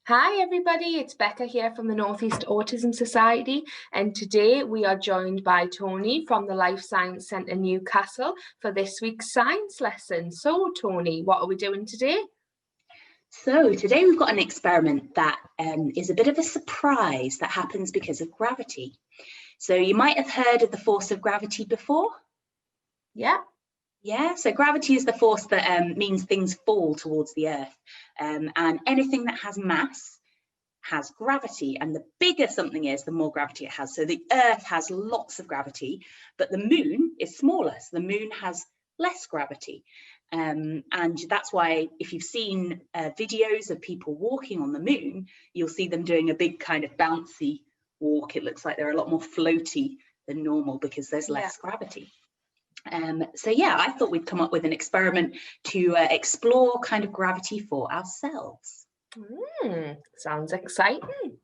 Hi everybody, it's Becca here from the Northeast Autism Society, and today we are joined by Tony from the Life Science Centre Newcastle for this week's science lesson. So Tony, what are we doing today? So today we've got an experiment that is a bit of a surprise that happens because of gravity. So you might have heard of the force of gravity before. Yeah, so gravity is the force that means things fall towards the earth, and anything that has mass has gravity, and the bigger something is, the more gravity it has. So the earth has lots of gravity, but the moon is smaller, so the moon has less gravity. And that's why if you've seen videos of people walking on the moon, you'll see them doing a big kind of bouncy walk. It looks like they're a lot more floaty than normal because there's less gravity. So yeah, I thought we'd come up with an experiment to explore kind of gravity for ourselves. Sounds exciting.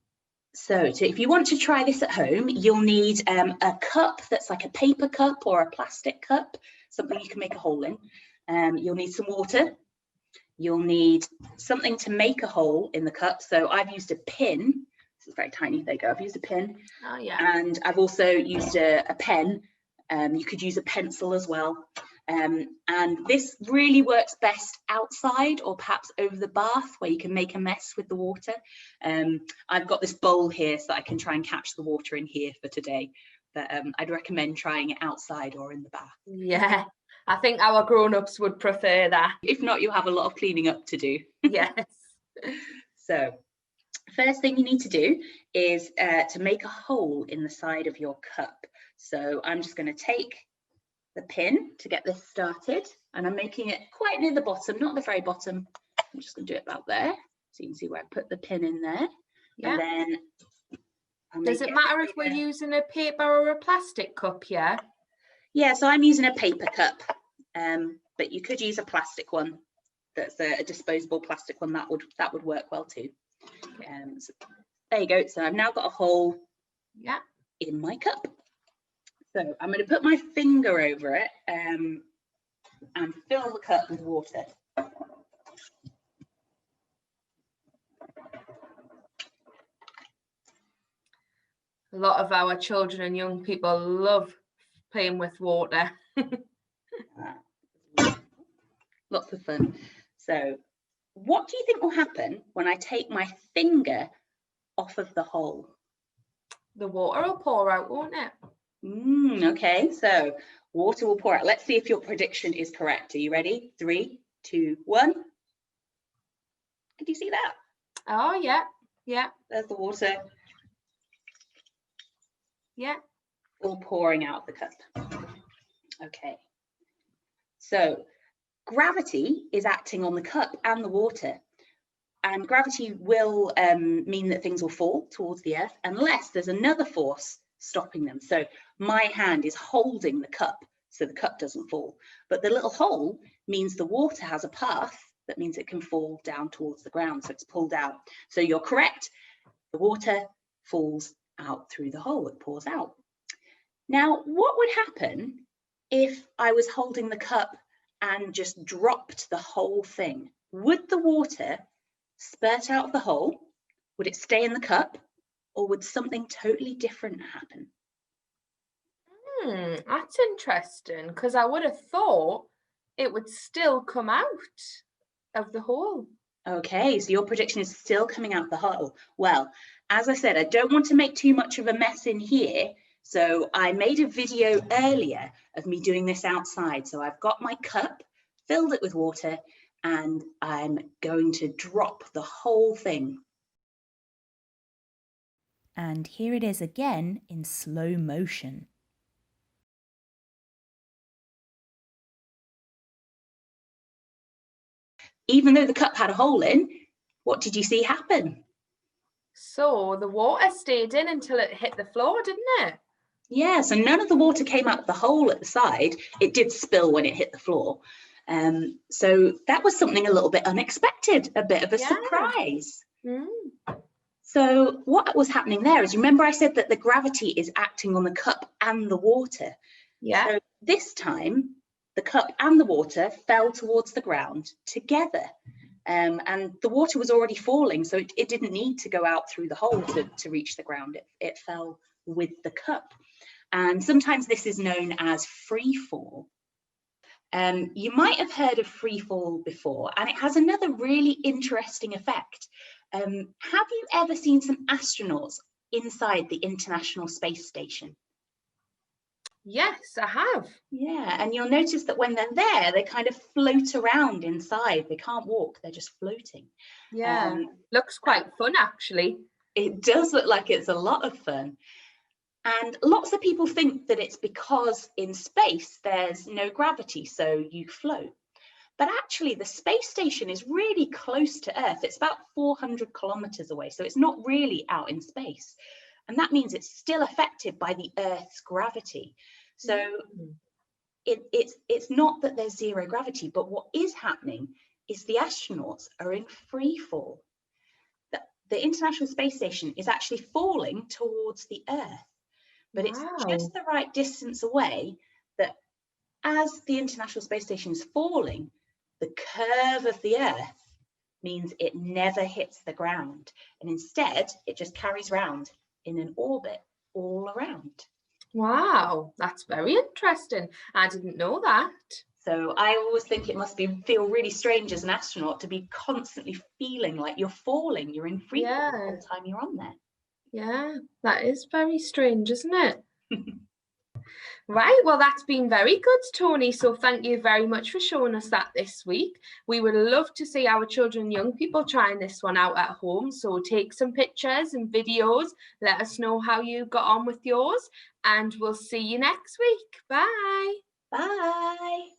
So if you want to try this at home, you'll need a cup that's like a paper cup or a plastic cup, something you can make a hole in. You'll need some water. You'll need something to make a hole in the cup. So I've used a pin. This is very tiny. There you go. I've used a pin. Oh yeah. And I've also used a pen. You could use a pencil as well. And this really works best outside or perhaps over the bath where you can make a mess with the water. I've got this bowl here so that I can try and catch the water in here for today. But I'd recommend trying it outside or in the bath. Yeah, I think our grown-ups would prefer that. If not, you'll have a lot of cleaning up to do. Yes. So first thing you need to do is to make a hole in the side of your cup. So I'm just going to take the pin to get this started, and I'm making it quite near the bottom, not the very bottom. I'm just going to do it about there, so you can see where I put the pin in there. Yeah. And then does it matter if we're using a paper or a plastic cup here? Yeah, so I'm using a paper cup, but you could use a plastic one. That's a disposable plastic one. That would work well too. So there you go. So I've now got a hole in my cup. So I'm going to put my finger over it and fill the cup with water. A lot of our children and young people love playing with water. Lots of fun. So what do you think will happen when I take my finger off of the hole? The water will pour out, won't it? Okay, so water will pour out. Let's see if your prediction is correct. Are you ready? 3, 2, 1. Did you see that? Oh, yeah. Yeah. There's the water. Yeah. All pouring out of the cup. Okay. So gravity is acting on the cup and the water. And gravity will mean that things will fall towards the earth unless there's another force stopping them. So my hand is holding the cup so the cup doesn't fall. But the little hole means the water has a path that means it can fall down towards the ground. So it's pulled out. So you're correct. The water falls out through the hole. It pours out. Now, what would happen if I was holding the cup and just dropped the whole thing? Would the water spurt out of the hole? Would it stay in the cup? Or would something totally different happen? That's interesting, because I would have thought it would still come out of the hole. Okay, so your prediction is still coming out the hole. Well, as I said, I don't want to make too much of a mess in here. So I made a video earlier of me doing this outside. So I've got my cup, filled it with water, and I'm going to drop the whole thing. And here it is again in slow motion. Even though the cup had a hole in, what did you see happen? So the water stayed in until it hit the floor, didn't it? Yeah, so none of the water came out the hole at the side. It did spill when it hit the floor. So that was something a little bit unexpected, a bit of a surprise. So what was happening there is, remember I said that the gravity is acting on the cup and the water. Yeah. So this time, the cup and the water fell towards the ground together. and the water was already falling, so it didn't need to go out through the hole to reach the ground. It fell with the cup. And sometimes this is known as free fall. You might have heard of free fall before, and it has another really interesting effect. Have you ever seen some astronauts inside the International Space Station? Yes, I have. Yeah, and you'll notice that when they're there, they kind of float around inside. They can't walk, they're just floating. Yeah, looks quite fun actually. It does look like it's a lot of fun. And lots of people think that it's because in space there's no gravity, so you float. But actually, the space station is really close to Earth. It's about 400 kilometers away, so it's not really out in space. And that means it's still affected by the Earth's gravity. So it's not that there's zero gravity, but what is happening is the astronauts are in free fall. The International Space Station is actually falling towards the Earth, but it's just the right distance away that as the International Space Station is falling, the curve of the Earth means it never hits the ground, and instead it just carries round in an orbit all around. Wow, that's very interesting. I didn't know that. So I always think it must feel really strange as an astronaut to be constantly feeling like you're falling, you're in free fall the whole time you're on there. Yeah, that is very strange, isn't it? Right, well, that's been very good, Tony. So thank you very much for showing us that this week. We would love to see our children and young people trying this one out at home. So take some pictures and videos. Let us know how you got on with yours. And we'll see you next week. Bye. Bye.